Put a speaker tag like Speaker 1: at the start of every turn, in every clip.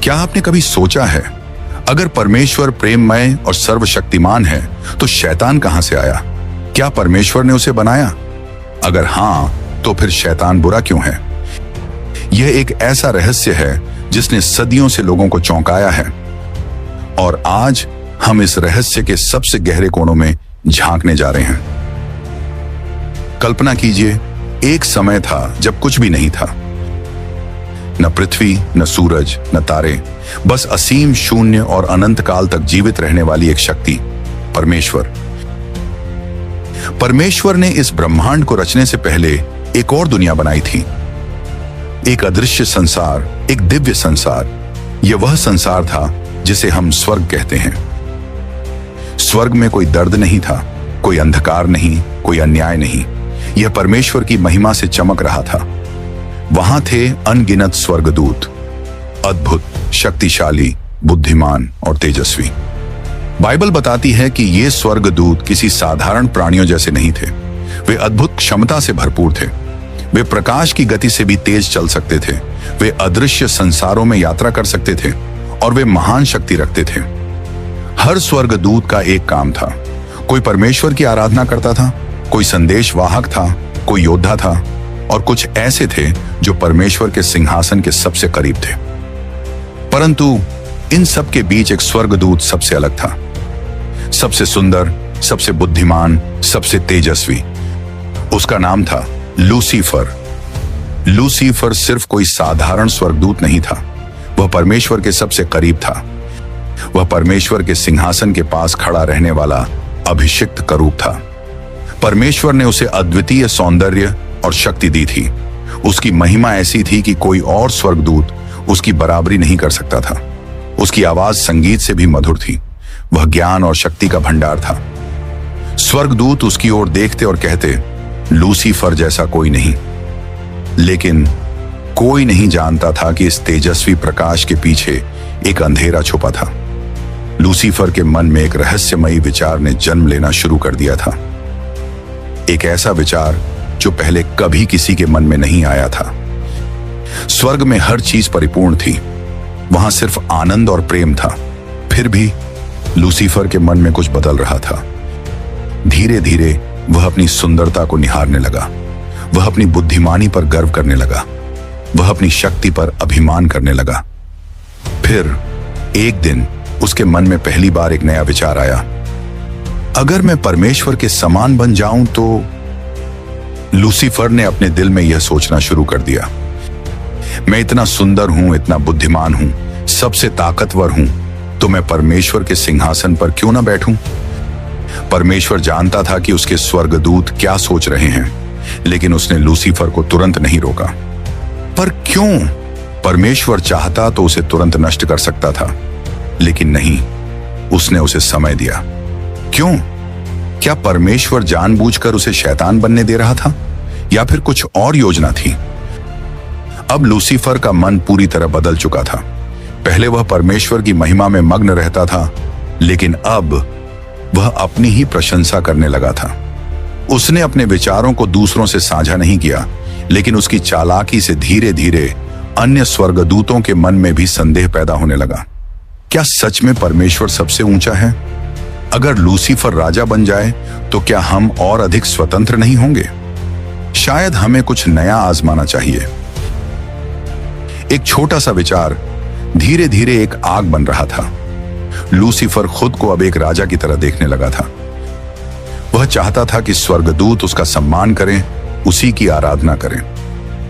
Speaker 1: क्या आपने कभी सोचा है, अगर परमेश्वर प्रेममय और सर्वशक्तिमान है तो शैतान कहां से आया? क्या परमेश्वर ने उसे बनाया? अगर हां, तो फिर शैतान बुरा क्यों है? यह एक ऐसा रहस्य है जिसने सदियों से लोगों को चौंकाया है, और आज हम इस रहस्य के सबसे गहरे कोणों में झांकने जा रहे हैं। कल्पना कीजिए, एक समय था जब कुछ भी नहीं था, न पृथ्वी, न सूरज, न तारे, बस असीम शून्य और अनंत काल तक जीवित रहने वाली एक शक्ति, परमेश्वर। परमेश्वर ने इस ब्रह्मांड को रचने से पहले एक और दुनिया बनाई थी, एक अदृश्य संसार, एक दिव्य संसार। यह वह संसार था जिसे हम स्वर्ग कहते हैं। स्वर्ग में कोई दर्द नहीं था, कोई अंधकार नहीं, कोई अन्याय नहीं। यह परमेश्वर की महिमा से चमक रहा था। वहां थे अनगिनत स्वर्गदूत, अद्भुत, शक्तिशाली, बुद्धिमान और तेजस्वी। बाइबल बताती है कि ये स्वर्गदूत किसी साधारण प्राणियों जैसे नहीं थे। वे अद्भुत क्षमता से भरपूर थे। वे प्रकाश की गति से भी तेज चल सकते थे। वे अदृश्य संसारों में यात्रा कर सकते थे और वे महान शक्ति रखते थे। हर स्वर्गदूत का एक काम था। कोई परमेश्वर की आराधना करता था, कोई संदेश वाहक था, कोई योद्धा था, और कुछ ऐसे थे जो परमेश्वर के सिंहासन के सबसे करीब थे। परंतु इन सब के बीच एक स्वर्गदूत सबसे अलग था, सबसे सुंदर, सबसे बुद्धिमान, सबसे तेजस्वी। उसका नाम था लूसीफर। लूसीफर सिर्फ कोई साधारण स्वर्गदूत नहीं था, वह परमेश्वर के सबसे करीब था। वह परमेश्वर के सिंहासन के पास खड़ा रहने वाला अभिषिक्त करूब था। परमेश्वर ने उसे अद्वितीय सौंदर्य और शक्ति दी थी। उसकी महिमा ऐसी थी कि कोई और स्वर्गदूत उसकी बराबरी नहीं कर सकता था। उसकी आवाज संगीत से भी मधुर थी। वह ज्ञान और शक्ति का भंडार था। स्वर्गदूत उसकी ओर देखते और कहते, लूसीफर जैसा कोई नहीं। लेकिन कोई नहीं जानता था कि इस तेजस्वी प्रकाश के पीछे एक अंधेरा छुपा था। लूसीफर के मन में एक रहस्यमयी विचार ने जन्म लेना शुरू कर दिया था। एक ऐसा विचार जो पहले कभी किसी के मन में नहीं आया था। स्वर्ग में हर चीज परिपूर्ण थी, वहां सिर्फ आनंद और प्रेम था। फिर भी लूसीफर के मन में कुछ बदल रहा था। धीरे धीरे वह अपनी सुंदरता को निहारने लगा। वह अपनी बुद्धिमानी पर गर्व करने लगा। वह अपनी शक्ति पर अभिमान करने लगा। फिर एक दिन उसके मन में पहली बार एक नया विचार आया। अगर मैं परमेश्वर के समान बन जाऊं तो। लूसीफर ने अपने दिल में यह सोचना शुरू कर दिया, मैं इतना सुंदर हूं, इतना बुद्धिमान हूं, सबसे ताकतवर हूं, तो मैं परमेश्वर के सिंहासन पर क्यों ना बैठूं? परमेश्वर जानता था कि उसके स्वर्गदूत क्या सोच रहे हैं, लेकिन उसने लूसीफर को तुरंत नहीं रोका। पर क्यों? परमेश्वर चाहता तो उसे तुरंत नष्ट कर सकता था, लेकिन नहीं, उसने उसे समय दिया। क्यों? क्या परमेश्वर जानबूझकर उसे शैतान बनने दे रहा था, या फिर कुछ और योजना थी? अब लूसीफर का मन पूरी तरह बदल चुका था। पहले वह परमेश्वर की महिमा में मग्न रहता था, लेकिन अब वह अपनी ही प्रशंसा करने लगा था। उसने अपने विचारों को दूसरों से साझा नहीं किया, लेकिन उसकी चालाकी से धीरे धीरे अन्य स्वर्गदूतों के मन में भी संदेह पैदा होने लगा। क्या सच में परमेश्वर सबसे ऊंचा है? अगर लूसीफर राजा बन जाए तो क्या हम और अधिक स्वतंत्र नहीं होंगे? शायद हमें कुछ नया आजमाना चाहिए। एक छोटा सा विचार धीरे धीरे एक आग बन रहा था। लूसीफर खुद को अब एक राजा की तरह देखने लगा था। वह चाहता था कि स्वर्गदूत उसका सम्मान करें, उसी की आराधना करें।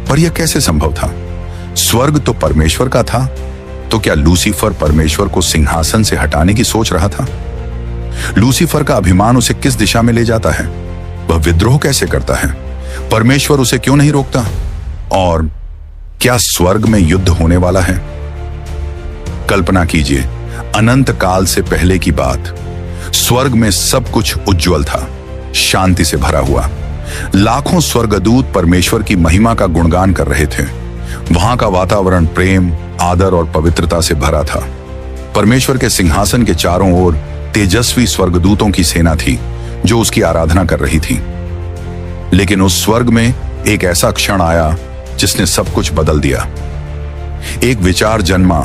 Speaker 1: पर यह कैसे संभव था? स्वर्ग तो परमेश्वर का था, तो क्या लूसीफर परमेश्वर को सिंहासन से हटाने की सोच रहा था? लूसीफर का अभिमान उसे किस दिशा में ले जाता है? वह विद्रोह कैसे करता है? परमेश्वर उसे क्यों नहीं रोकता? और क्या स्वर्ग में युद्ध होने वाला है? कल्पना कीजिए, अनंत काल से पहले की बात। स्वर्ग में सब कुछ उज्जवल था, शांति से भरा हुआ। लाखों स्वर्गदूत परमेश्वर की महिमा का गुणगान कर रहे थे। वहां का वातावरण प्रेम, आदर और पवित्रता से भरा था। परमेश्वर के सिंहासन के चारों ओर तेजस्वी स्वर्गदूतों की सेना थी जो उसकी आराधना कर रही थी। लेकिन उस स्वर्ग में एक ऐसा क्षण आया जिसने सब कुछ बदल दिया। एक विचार जन्मा,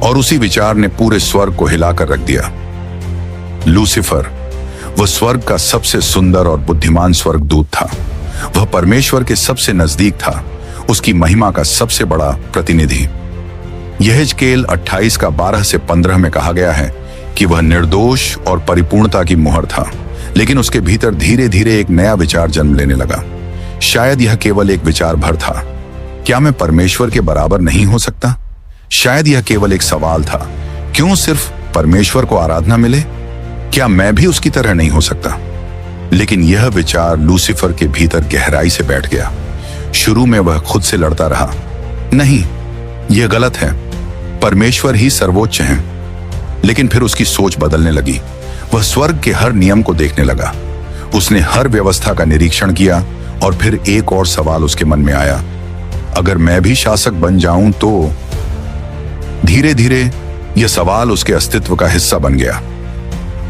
Speaker 1: और उसी विचार ने पूरे स्वर्ग को हिलाकर रख दिया। लूसीफर वह स्वर्ग का सबसे सुंदर और बुद्धिमान स्वर्गदूत था। वह परमेश्वर के सबसे नजदीक था, उसकी महिमा का सबसे बड़ा प्रतिनिधि। यहेजकेल 28 का 12 से 15 में कहा गया है कि वह निर्दोष और परिपूर्णता की मुहर था, लेकिन उसके भीतर धीरे धीरे एक नया विचार जन्म लेने लगा। शायद यह केवल एक विचार भर था, क्या मैं परमेश्वर के बराबर नहीं हो सकता? शायद यह केवल एक सवाल था, क्यों सिर्फ परमेश्वर को आराधना मिले? क्या मैं भी उसकी तरह नहीं हो सकता? लेकिन यह विचार लूसीफर के भीतर गहराई से बैठ गया। शुरू में वह खुद से लड़ता रहा, नहीं, यह गलत है, परमेश्वर ही सर्वोच्च हैं। लेकिन फिर उसकी सोच बदलने लगी। वह स्वर्ग के हर नियम को देखने लगा। उसने हर व्यवस्था का निरीक्षण किया और फिर एक और सवाल उसके मन में आया, अगर मैं भी शासक बन जाऊं तो? धीरे धीरे यह सवाल उसके अस्तित्व का हिस्सा बन गया।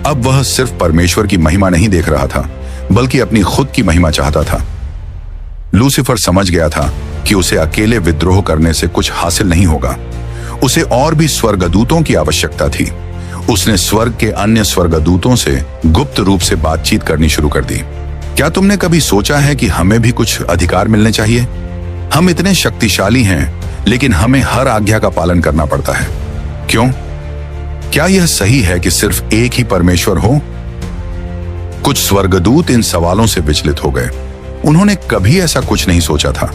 Speaker 1: अब वह सिर्फ परमेश्वर की महिमा नहीं देख रहा था, बल्कि अपनी खुद की महिमा चाहता था। लूसीफर समझ गया था कि उसे अकेले विद्रोह करने से कुछ हासिल नहीं होगा। उसे और भी स्वर्गदूतों की आवश्यकता थी। उसने स्वर्ग के अन्य स्वर्गदूतों से गुप्त रूप से बातचीत करनी शुरू कर दी। क्या तुमने कभी सोचा है कि हमें भी कुछ अधिकार मिलने चाहिए? हम इतने शक्तिशाली हैं, लेकिन हमें हर आज्ञा का पालन करना पड़ता है। क्यों? क्या यह सही है कि सिर्फ एक ही परमेश्वर हो? कुछ स्वर्गदूत इन सवालों से विचलित हो गए। उन्होंने कभी ऐसा कुछ नहीं सोचा था।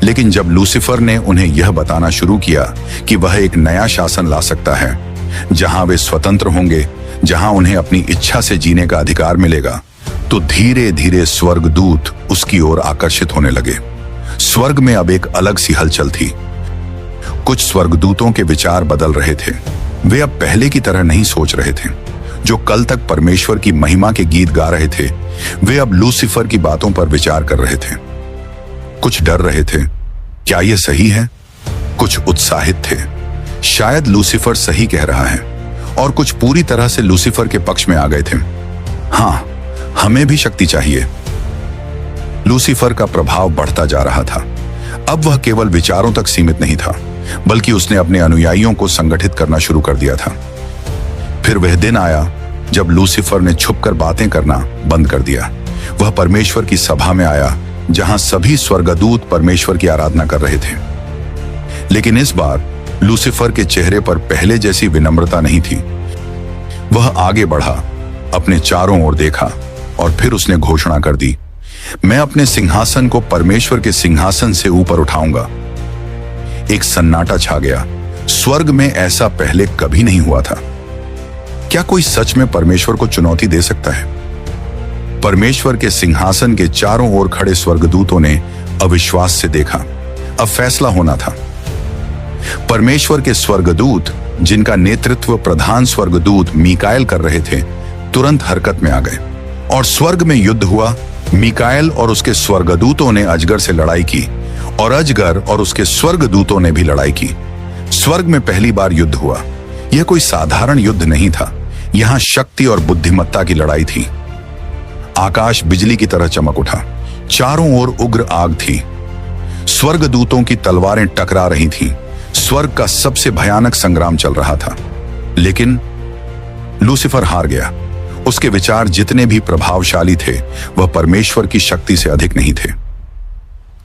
Speaker 1: लेकिन जब लूसीफर ने उन्हें यह बताना शुरू किया कि वह एक नया शासन ला सकता है, जहां वे स्वतंत्र होंगे, जहां उन्हें अपनी इच्छा से जीने का अधिकार मिलेगा, तो धीरे धीरे स्वर्गदूत उसकी ओर आकर्षित होने लगे। स्वर्ग में अब एक अलग सी हलचल थी। कुछ स्वर्गदूतों के विचार बदल रहे थे। वे अब पहले की तरह नहीं सोच रहे थे। जो कल तक परमेश्वर की महिमा के गीत गा रहे थे, वे अब लूसीफर की बातों पर विचार कर रहे थे। कुछ डर रहे थे, क्या यह सही है? कुछ उत्साहित थे, शायद लूसीफर सही कह रहा है। और कुछ पूरी तरह से लूसीफर के पक्ष में आ गए थे, हाँ, हमें भी शक्ति चाहिए। लूसीफर का प्रभाव बढ़ता जा रहा था। अब वह केवल विचारों तक सीमित नहीं था, बल्कि उसने अपने अनुयायियों को संगठित करना शुरू कर दिया था। फिर वह दिन आया जब लूसीफर ने छुपकर बातें करना बंद कर दिया। वह परमेश्वर की सभा में आया, जहां सभी स्वर्गदूत परमेश्वर की आराधना कर रहे थे। लेकिन इस बार लूसीफर के चेहरे पर पहले जैसी विनम्रता नहीं थी। वह आगे बढ़ा, अपने चारों ओर देखा और फिर उसने घोषणा कर दी, मैं अपने सिंहासन को परमेश्वर के सिंहासन से ऊपर उठाऊंगा। एक सन्नाटा छा गया। स्वर्ग में ऐसा पहले कभी नहीं हुआ था। क्या कोई सच में परमेश्वर को चुनौती दे सकता है? परमेश्वर के सिंहासन के चारों ओर खड़े स्वर्गदूतों ने अविश्वास से देखा। अब फैसला होना था। परमेश्वर के स्वर्गदूत, जिनका नेतृत्व प्रधान स्वर्गदूत मीकाएल कर रहे थे, तुरंत हरकत में आ गए और स्वर्ग में युद्ध हुआ। मीकाएल और उसके स्वर्गदूतों ने अजगर से लड़ाई की और अजगर और उसके स्वर्गदूतों ने भी लड़ाई की। स्वर्ग में पहली बार युद्ध हुआ। यह कोई साधारण युद्ध नहीं था। यहां शक्ति और बुद्धिमत्ता की लड़ाई थी। आकाश बिजली की तरह चमक उठा। चारों ओर उग्र आग थी। स्वर्गदूतों की तलवारें टकरा रही थीं। स्वर्ग का सबसे भयानक संग्राम चल रहा था। लेकिन लूसीफर हार गया। उसके विचार जितने भी प्रभावशाली थे, वह परमेश्वर की शक्ति से अधिक नहीं थे।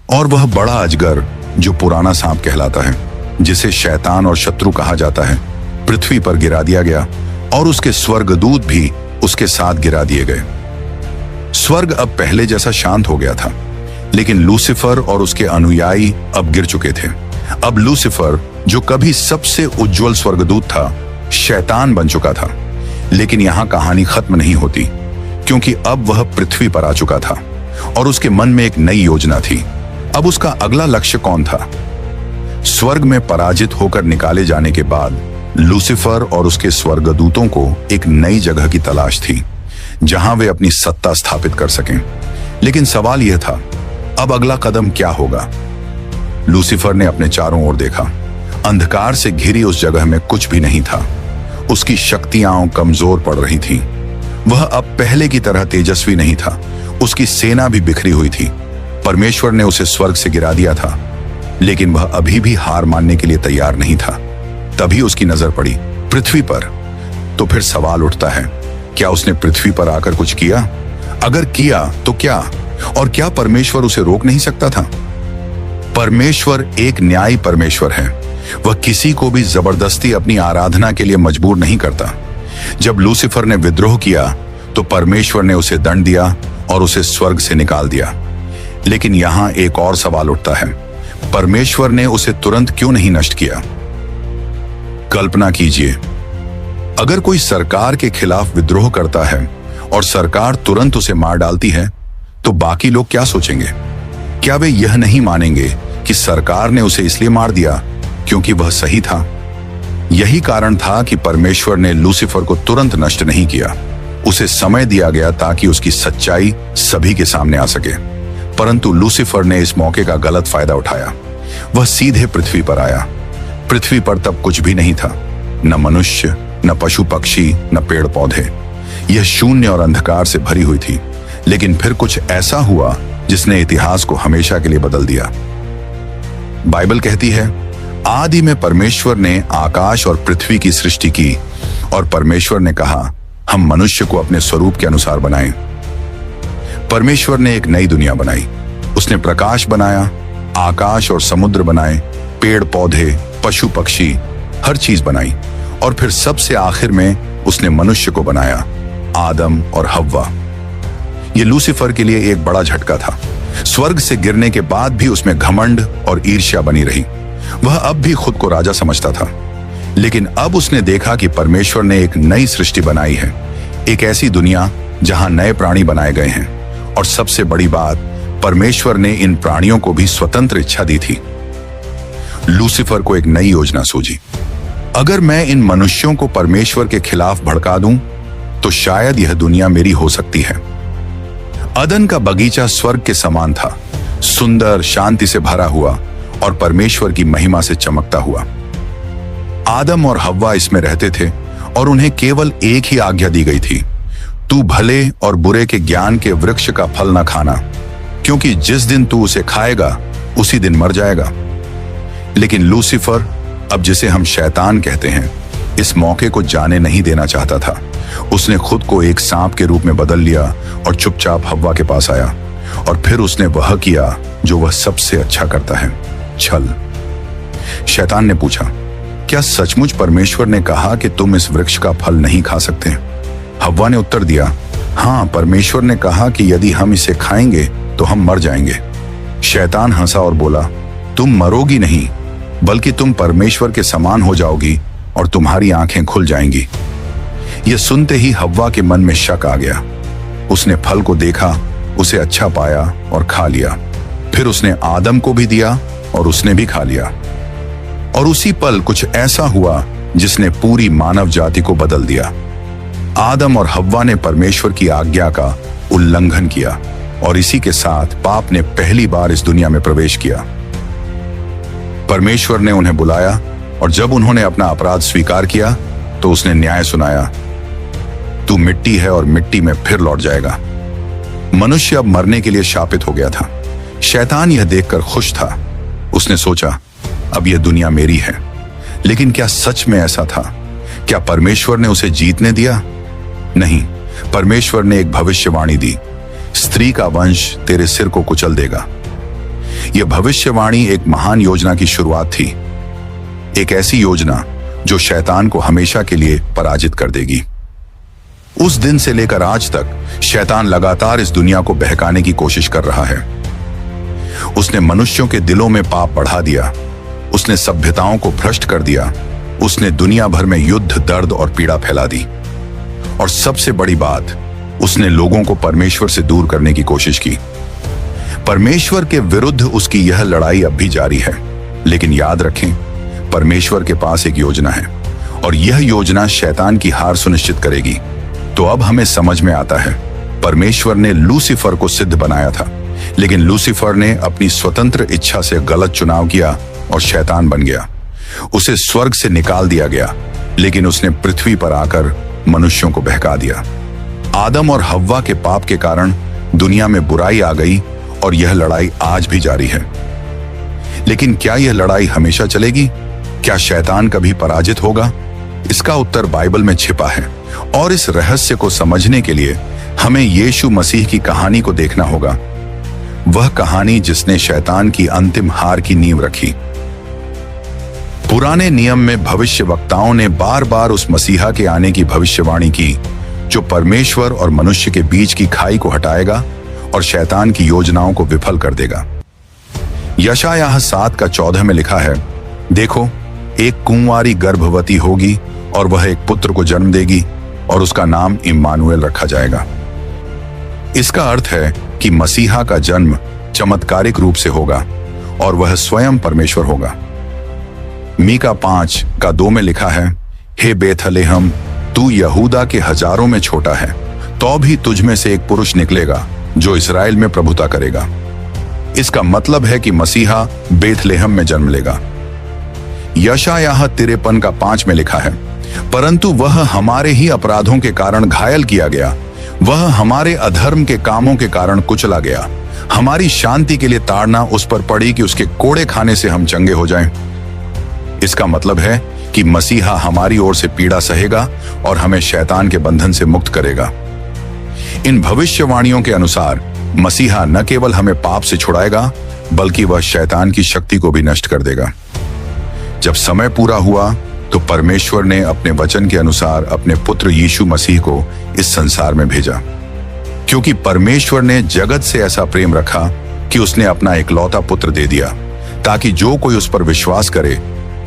Speaker 1: और वह बड़ा अजगर, जो पुराना सांप कहलाता है, जिसे शैतान और शत्रु कहा जाता है, पृथ्वी पर गिरा दिया गया और उसके स्वर्गदूत भी उसके साथ गिरा दिए गए। स्वर्ग अब पहले जैसा शांत हो गया था, लेकिन लूसीफर और उसके अनुयायी अब गिर चुके थे। अब लूसीफर, जो कभी सबसे उज्जवल स्वर्गदूत था, शैतान बन चुका था। लेकिन यहां कहानी खत्म नहीं होती, क्योंकि अब वह पृथ्वी पर आ चुका था और उसके मन में एक नई योजना थी। अब उसका अगला लक्ष्य कौन था? स्वर्ग में पराजित होकर निकाले जाने के बाद लूसीफर और उसके स्वर्गदूतों को एक नई जगह की तलाश थी, जहां वे अपनी सत्ता स्थापित कर सकें। लेकिन सवाल यह था, अब अगला कदम क्या होगा? लूसीफर ने अपने चारों ओर देखा। अंधकार से घिरी उस जगह में कुछ भी नहीं था। उसकी शक्तियां कमजोर पड़ रही थीं। वह अब पहले की तरह तेजस्वी नहीं था। उसकी सेना भी बिखरी हुई थी। परमेश्वर ने उसे स्वर्ग से गिरा दिया था, लेकिन वह अभी भी हार मानने के लिए तैयार नहीं था। तभी उसकी नजर पड़ी पृथ्वी पर। तो फिर सवाल उठता है, क्या उसने पृथ्वी पर आकर कुछ किया? अगर किया तो क्या? और क्या परमेश्वर उसे रोक नहीं सकता था? परमेश्वर एक न्यायी परमेश्वर है। वह किसी को भी जबरदस्ती अपनी आराधना के लिए मजबूर नहीं करता। जब लूसीफर ने विद्रोह किया तो परमेश्वर ने उसे दंड दिया और उसे स्वर्ग से निकाल दिया। लेकिन यहां एक और सवाल उठता है, परमेश्वर ने उसे तुरंत क्यों नहीं नष्ट किया? कल्पना कीजिए, अगर कोई सरकार के खिलाफ विद्रोह करता है और सरकार तुरंत उसे मार डालती है, तो बाकी लोग क्या सोचेंगे? क्या वे यह नहीं मानेंगे कि सरकार ने उसे इसलिए मार दिया क्योंकि वह सही था? यही कारण था कि परमेश्वर ने लूसीफर को तुरंत नष्ट नहीं किया। उसे समय दिया गया ताकि उसकी सच्चाई सभी के सामने आ सके। परंतु लूसीफर ने इस मौके का गलत फायदा उठाया। वह सीधे पृथ्वी पर आया। पृथ्वी पर तब कुछ भी नहीं था, न मनुष्य, न पशु पक्षी, न पेड़ पौधे। यह शून्य और अंधकार से भरी हुई थी। लेकिन फिर कुछ ऐसा हुआ जिसने इतिहास को हमेशा के लिए बदल दिया। बाइबल कहती है, आदि में परमेश्वर ने आकाश और पृथ्वी की सृष्टि की और परमेश्वर ने कहा, हम मनुष्य को अपने स्वरूप के अनुसार बनाएं। परमेश्वर ने एक नई दुनिया बनाई। उसने प्रकाश बनाया, आकाश और समुद्र बनाए, पेड़ पौधे, पशु पक्षी, हर चीज बनाई। और फिर सबसे आखिर में उसने मनुष्य को बनाया, आदम और हव्वा। यह लूसीफर के लिए एक बड़ा झटका था। स्वर्ग से गिरने के बाद भी उसमें घमंड और ईर्ष्या बनी रही। वह अब भी खुद को राजा समझता था। लेकिन अब उसने देखा कि परमेश्वर ने एक नई सृष्टि बनाई है, एक ऐसी दुनिया जहां नए प्राणी बनाए गए हैं। और सबसे बड़ी बात, परमेश्वर ने इन प्राणियों को भी स्वतंत्र इच्छा दी थी। लूसीफर को एक नई योजना सूझी। अगर मैं इन मनुष्यों को परमेश्वर के खिलाफ भड़का दूं, तो शायद यह दुनिया मेरी हो सकती है। अदन का बगीचा स्वर्ग के समान था, सुंदर, शांति से भरा हुआ और परमेश्वर की महिमा से चमकता हुआ। आदम और हव्वा इसमें रहते थे और उन्हें केवल एक ही आज्ञा दी गई थी, तू भले और बुरे के ज्ञान के वृक्ष का फल न खाना, क्योंकि जिस दिन तू उसे खाएगा उसी दिन मर जाएगा। लेकिन लूसीफर, अब जिसे हम शैतान कहते हैं, इस मौके को जाने नहीं देना चाहता था। उसने खुद को एक सांप के रूप में बदल लिया और चुपचाप हव्वा के पास आया। और फिर उसने वह किया जो वह सबसे अच्छा करता है, छल। शैतान ने पूछा, क्या सचमुच परमेश्वर ने कहा कि तुम इस वृक्ष का फल नहीं खा सकते? हव्वा ने उत्तर दिया, हाँ, परमेश्वर ने कहा कि यदि हम इसे खाएंगे तो हम मर जाएंगे। शैतान हंसा और बोला, तुम मरोगी नहीं, बल्कि तुम परमेश्वर के समान हो जाओगी और तुम्हारी आंखें खुल जाएंगी। यह सुनते ही हव्वा के मन में शक आ गया। उसने फल को देखा, उसे अच्छा पाया और खा लिया। फिर उसने आदम को भी दिया और उसने भी खा लिया। और उसी पल कुछ ऐसा हुआ जिसने पूरी मानव जाति को बदल दिया। आदम और हव्वा ने परमेश्वर की आज्ञा का उल्लंघन किया और इसी के साथ पाप ने पहली बार इस दुनिया में प्रवेश किया। परमेश्वर ने उन्हें बुलाया और जब उन्होंने अपना अपराध स्वीकार किया तो उसने न्याय सुनाया, तू मिट्टी है और मिट्टी में फिर लौट जाएगा। मनुष्य अब मरने के लिए शापित हो गया था। शैतान यह देखकर खुश था। उसने सोचा, अब यह दुनिया मेरी है। लेकिन क्या सच में ऐसा था? क्या परमेश्वर ने उसे जीतने दिया? नहीं, परमेश्वर ने एक भविष्यवाणी दी, स्त्री का वंश तेरे सिर को कुचल देगा। यह भविष्यवाणी एक महान योजना की शुरुआत थी, एक ऐसी योजना जो शैतान को हमेशा के लिए पराजित कर देगी। उस दिन से लेकर आज तक शैतान लगातार इस दुनिया को बहकाने की कोशिश कर रहा है। उसने मनुष्यों के दिलों में पाप बढ़ा दिया, उसने सभ्यताओं को भ्रष्ट कर दिया, उसने दुनिया भर में युद्ध, दर्द और पीड़ा फैला दी। और सबसे बड़ी बात, उसने लोगों को परमेश्वर से दूर करने की कोशिश की। परमेश्वर के विरुद्ध उसकी यह लड़ाई अब भी जारी है। लेकिन याद रखें, परमेश्वर के पास एक योजना है और यह योजना शैतान की हार सुनिश्चित करेगी। तो अब हमें समझ में आता है, परमेश्वर ने लूसीफर को सिद्ध बनाया था, लेकिन लूसीफर ने अपनी स्वतंत्र इच्छा से गलत चुनाव किया और शैतान बन गया। उसे स्वर्ग से निकाल दिया गया, लेकिन उसने पृथ्वी पर आकर मनुष्यों को बहका दिया। आदम और हव्वा के पाप के कारण दुनिया में बुराई आ गई और यह लड़ाई आज भी जारी है। लेकिन क्या यह लड़ाई हमेशा चलेगी? क्या शैतान कभी पराजित होगा? इसका उत्तर बाइबल में छिपा है और इस रहस्य को समझने के लिए हमें यीशु मसीह की कहानी को देखना होगा। वह कहानी जिसने शैतान की अंतिम हार की नींव रखी। पुराने नियम में भविष्यवक्ताओं ने बार बार उस मसीहा के आने की भविष्यवाणी की जो परमेश्वर और मनुष्य के बीच की खाई को हटाएगा और शैतान की योजनाओं को विफल कर देगा। यशायाह 7:14 में लिखा है, देखो, एक कुंवारी गर्भवती होगी और वह एक पुत्र को जन्म देगी और उसका नाम इम्मानुएल रखा जाएगा। इसका अर्थ है कि मसीहा का जन्म चमत्कारिक रूप से होगा और वह स्वयं परमेश्वर होगा। मीका 5:2 में लिखा है, हे बेथलेहम, तू यहूदा के हजारों में छोटा है, तो भी तुझ में से एक पुरुष निकलेगा जो इस्राएल में प्रभुता करेगा। इसका मतलब है कि मसीहा बेथलेहम में जन्म लेगा। यशायाह 53:5 में लिखा है, परंतु वह हमारे ही अपराधों के कारण घायल किया गया, वह हमारे अधर्म के कामों के कारण कुचला गया, हमारी शांति के लिए ताड़ना उस पर पड़ी कि उसके कोड़े खाने से हम चंगे हो जाएं। इसका मतलब है कि मसीहा हमारी ओर से पीड़ा सहेगा और हमें शैतान के बंधन से मुक्त करेगा। इन भविष्यवाणियों के अनुसार मसीहा न केवल हमें पाप से छुड़ाएगा बल्कि वह शैतान की शक्ति को भी नष्ट कर देगा। जब समय पूरा हुआ तो परमेश्वर ने अपने वचन के अनुसार अपने पुत्र यीशु मसीह को इस संसार में भेजा, क्योंकि परमेश्वर ने जगत से ऐसा प्रेम रखा कि उसने अपना इकलौता पुत्र दे दिया, ताकि जो कोई उस पर विश्वास करे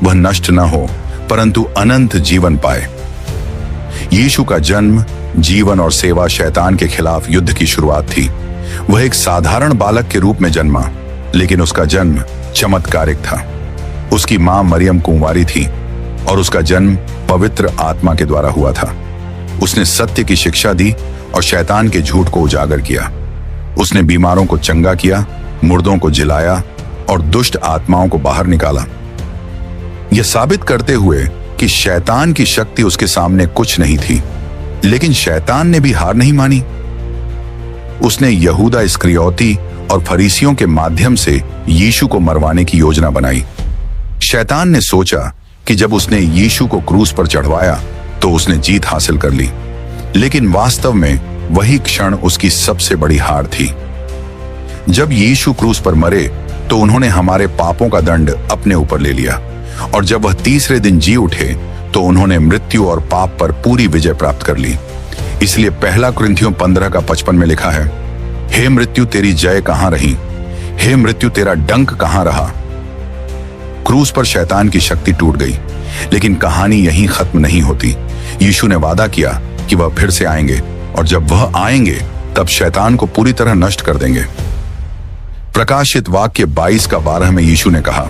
Speaker 1: वह नष्ट न हो परंतु अनंत जीवन पाए। यीशु का जन्म, जीवन और सेवा शैतान के खिलाफ युद्ध की शुरुआत थी। वह एक साधारण बालक के रूप में जन्मा, लेकिन उसका जन्म चमत्कारिक था। उसकी मां मरियम कुंवारी थी और उसका जन्म पवित्र आत्मा के द्वारा हुआ था। उसने सत्य की शिक्षा दी और शैतान के झूठ को उजागर किया। उसने बीमारों को चंगा किया, मुर्दों को जिलाया और दुष्ट आत्माओं को बाहर निकाला, यह साबित करते हुए कि शैतान की शक्ति उसके सामने कुछ नहीं थी। लेकिन शैतान ने भी हार नहीं मानी। उसने यहूदा इस्करियोती और फरीसियों के माध्यम से यीशु को मरवाने की योजना बनाई। शैतान ने सोचा कि जब उसने यीशु को क्रूस पर चढ़वाया तो उसने जीत हासिल कर ली, लेकिन वास्तव में वही क्षण उसकी सबसे बड़ी हार थी। जब यीशु क्रूस पर मरे तो उन्होंने हमारे पापों का दंड अपने ऊपर ले लिया, और जब वह तीसरे दिन जी उठे तो उन्होंने मृत्यु और पाप पर पूरी विजय प्राप्त कर ली। इसलिए 1 कुरिन्थियों 15:55 में लिखा है, हे मृत्यु तेरी जय कहां रही, हे मृत्यु तेरा डंक कहां रहा। क्रूस पर शैतान की शक्ति टूट गई, लेकिन कहानी यहीं खत्म नहीं होती। यीशु ने वादा किया कि वह फिर से आएंगे, और जब वह आएंगे तब शैतान को पूरी तरह नष्ट कर देंगे। प्रकाशित वाक्य 22:12 में यीशु ने कहा,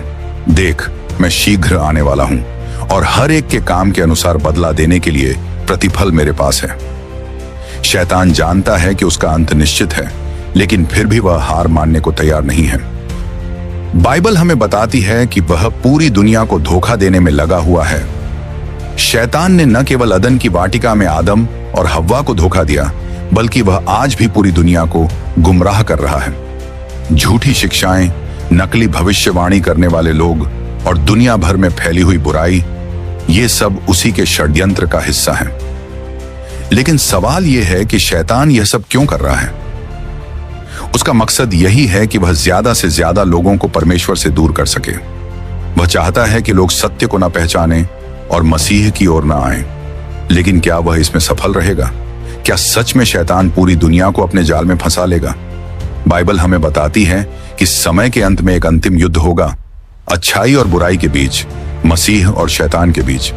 Speaker 1: देख, मैं शीघ्र आने वाला हूं और हर एक के काम के अनुसार बदला देने के लिए प्रतिफल मेरे पास है। शैतान जानता है कि उसका अंत निश्चित है, लेकिन फिर भी वह हार मानने को तैयार नहीं है। बाइबल हमें बताती है कि वह पूरी दुनिया को धोखा देने में लगा हुआ है। शैतान ने न केवल अदन की वाटिका में आदम और हव्वा को धोखा दिया, बल्कि वह आज भी पूरी दुनिया को गुमराह कर रहा है। झूठी शिक्षाएं, नकली भविष्यवाणी करने वाले लोग और दुनिया भर में फैली हुई बुराई, ये सब उसी के षड्यंत्र का हिस्सा है। लेकिन सवाल यह है कि शैतान यह सब क्यों कर रहा है? उसका मकसद यही है कि वह ज्यादा से ज्यादा लोगों को परमेश्वर से दूर कर सके। वह चाहता है कि लोग सत्य को न पहचाने और मसीह की ओर न आए। लेकिन क्या वह इसमें सफल रहेगा? क्या सच में शैतान पूरी दुनिया को अपने जाल में फंसा लेगा? बाइबल हमें बताती है कि समय के अंत में एक अंतिम युद्ध होगा, अच्छाई और बुराई के बीच, मसीह और शैतान के बीच।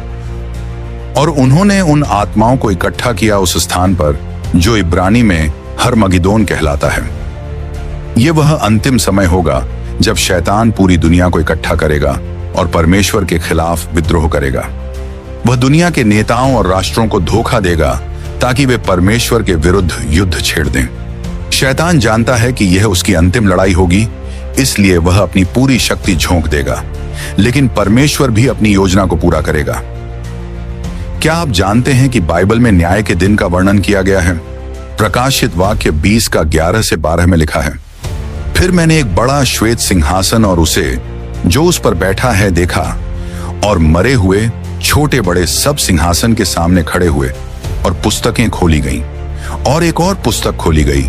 Speaker 1: और उन्होंने उन आत्माओं को इकट्ठा किया उस स्थान पर जो इब्रानी में हरमगिदोन कहलाता है। यह वह अंतिम समय होगा जब शैतान पूरी दुनिया को इकट्ठा करेगा और परमेश्वर के खिलाफ विद्रोह करेगा। वह दुनिया के नेताओं और राष्ट्रों को धोखा देगा ताकि वे परमेश्वर के विरुद्ध युद्ध छेड़ दें। शैतान जानता है कि यह उसकी अंतिम लड़ाई होगी, इसलिए वह अपनी पूरी शक्ति झोंक देगा, लेकिन परमेश्वर भी अपनी योजना को पूरा करेगा। क्या आप जानते हैं कि बाइबल में न्याय के दिन का वर्णन किया गया है? प्रकाशित वाक्य 20:11-12 में लिखा है, फिर मैंने एक बड़ा श्वेत सिंहासन और उसे जो उस पर बैठा है देखा, और मरे हुए छोटे बड़े सब सिंहासन के सामने खड़े हुए और पुस्तकें खोली गईं और एक और पुस्तक खोली गई